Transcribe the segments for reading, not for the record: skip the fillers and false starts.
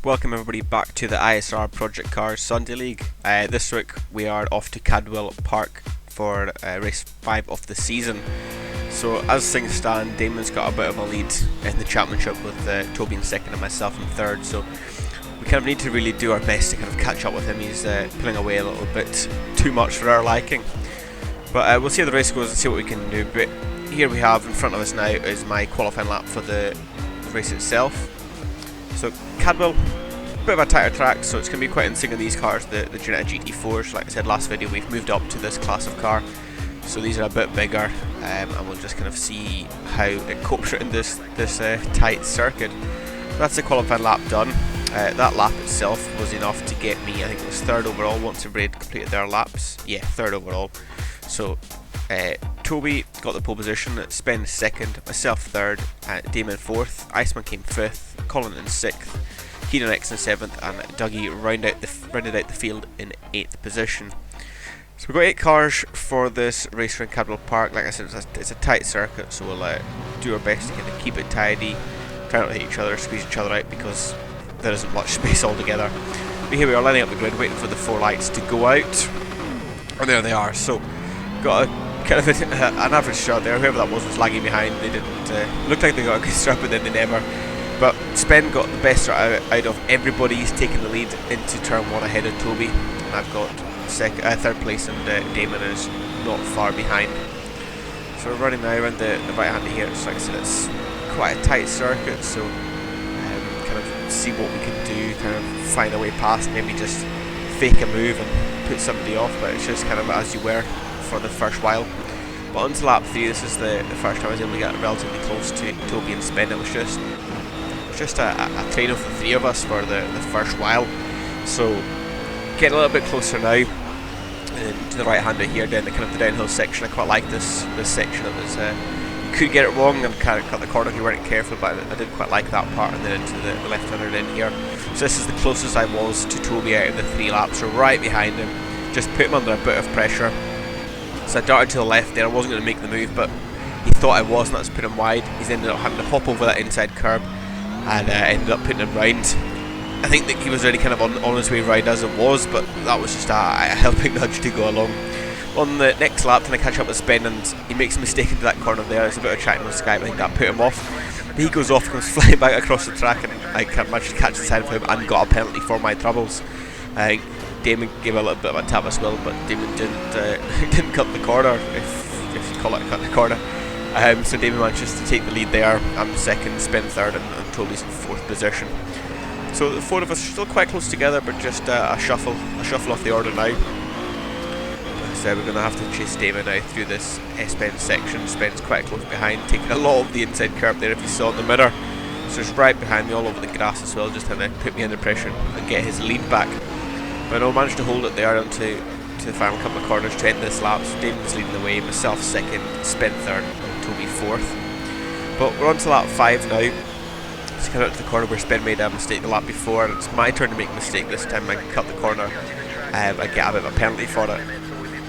Welcome everybody back to the ISR Project Cars Sunday League. This week we are off to Cadwell Park for race 5 of the season. So as things stand, Damon's got a bit of a lead in the championship with Toby in second and myself in third. So we kind of need to really do our best to kind of catch up with him. He's pulling away a little bit too much for our liking. But we'll see how the race goes and see what we can do. But here we have in front of us now is my qualifying lap for the race itself. So Cadwell, a bit of a tighter track, so it's going to be quite in sync of these cars, the Ginetta GT4s. Like I said last video, we've moved up to this class of car, so these are a bit bigger, and we'll just kind of see how it copes in this tight circuit. That's the qualifying lap done. That lap itself was enough to get me, I think it was third overall once everybody had completed their laps. Yeah, third overall. So Toby got the pole position, Spen second, myself third, Damon fourth, Iceman came fifth, Colin in sixth, Keenan X in seventh, and Dougie rounded out the field in eighth position. So we've got 8 cars for this race around Cadwell Park. Like I said, it's a tight circuit, so we'll do our best to kind of keep it tidy, try not to hit each other, squeeze each other out because there isn't much space altogether. But here we are lining up the grid, waiting for the 4 lights to go out, and there they are. So got a kind of an average shot there. Whoever that was lagging behind. They didn't look like they got a good start, but then they never. But Spen got the best start out of everybody. He's taken the lead into turn 1 ahead of Toby, and I've got third place, and Damon is not far behind. So we're running now around the right hand here. So like I said, it's quite a tight circuit, so kind of see what we can do, kind of find a way past, maybe just fake a move and put somebody off, but it's just kind of as you were for the first while. But on to lap 3, this is the first time I was able to get relatively close to Toby and Spen. It was just a train of the 3 of us for the first while. So getting a little bit closer now to the right hander here, down the kind of the downhill section. I quite like this section. It was you could get it wrong and kind of cut the corner if you weren't careful, but I did quite like that part, and then into the left hander in here. So this is the closest I was to Toby out of the 3 laps, so right behind him, just put him under a bit of pressure. So I darted to the left there. I wasn't going to make the move, but he thought I was, and that's put him wide. He's ended up having to hop over that inside curb, and ended up putting him round. I think that he was already kind of on his way round as it was, but that was just a helping nudge to go along. On the next lap, trying to catch up with Spen, and he makes a mistake into that corner there. It's a bit of chatting on the sky, but I think that put him off. But he goes off, comes flying back across the track, and I managed to catch the side of him and got a penalty for my troubles. I think Damon gave a little bit of a tap as well, but Damon didn't cut the corner, if you call it a cut the corner. So Damon manages to take the lead there. I'm second, Spen third, and Toby's in fourth position. So the 4 of us are still quite close together, but just a shuffle off the order now. So we're going to have to chase Damon now through this S-Pen section. Spen's quite close behind, taking a lot of the inside curb there, if you saw in the mirror. So he's right behind me, all over the grass as well, just trying to put me under pressure and get his lead back. But I managed to hold it there onto the final couple of corners to end this lap. So Damon's leading the way, myself second, Spen third, and Toby fourth. But we're on to lap 5 now. It's kind of out to the corner where Spen made a mistake the lap before, and it's my turn to make a mistake this time. I cut the corner, I get a bit of a penalty for it.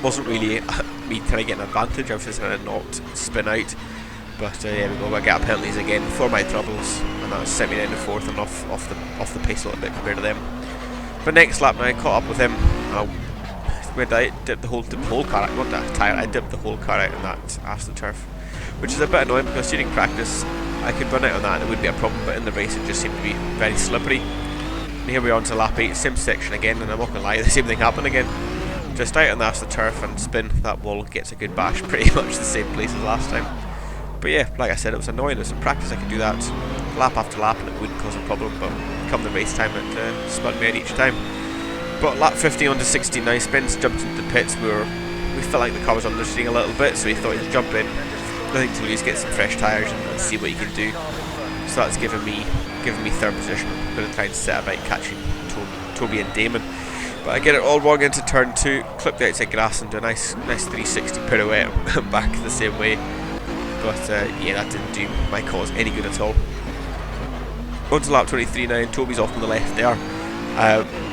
Wasn't really me kind of getting an advantage, I was just trying to not spin out. But there we go, I get penalties again for my troubles, and that sent me down to fourth and off the pace a little bit compared to them. But next lap now, I caught up with him. I dipped the whole car out, not that tyre, I dipped the whole car out on that AstroTurf, which is a bit annoying because during practice I could run out on that and it wouldn't be a problem, but in the race it just seemed to be very slippery. And here we are on to lap 8, same section again, and I'm not going to lie, the same thing happened again. Just out on the AstroTurf and spin, that wall gets a good bash, pretty much the same place as last time. But yeah, like I said, it was annoying. As in practice I could do that lap after lap and it wouldn't cause a problem, but come the race time it spun me out each time. But lap 50 on to 16 now, Spen's jumped into the pits. We felt like the car was understeering a little bit, so he thought he'd jump in, nothing to lose, get some fresh tyres and see what he can do. So that's given me third position. I'm going to try and set about catching Toby and Damon. But I get it all wrong into turn 2, clip the outside grass and do a nice 360 pirouette and back the same way. But yeah, that didn't do my cause any good at all. On to lap 23 now, and Toby's off on the left there.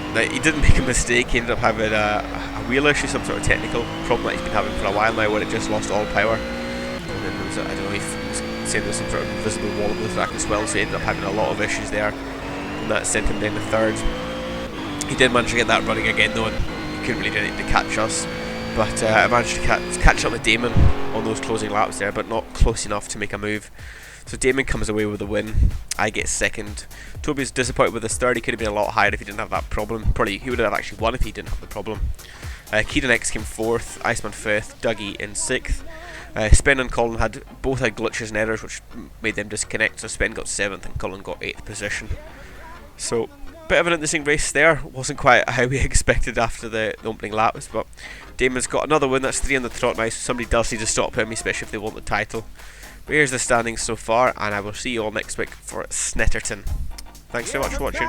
He didn't make a mistake, he ended up having a wheel issue, some sort of technical problem that he's been having for a while now, where it just lost all power. And then there was, I don't know if he was saying there's some sort of invisible wall on the track as well, so he ended up having a lot of issues there. and that sent him down to third. He did manage to get that running again though, and he couldn't really do anything to catch us. But I managed to catch up with Damon on those closing laps there, but not close enough to make a move. So Damon comes away with the win. I get second. Toby's disappointed with his third. He could have been a lot higher if he didn't have that problem. Probably he would have actually won if he didn't have the problem. Keenan X came fourth, Iceman fifth, Dougie in sixth. Spen and Colin both had glitches and errors which made them disconnect, so Spen got 7th and Colin got 8th position. So, bit of an interesting race there. Wasn't quite how we expected after the opening laps, but Damon's got another win. That's 3 on the trot now, so somebody does need to stop him, especially if they want the title. But here's the standings so far, and I will see you all next week for Snetterton. Thanks so much for watching.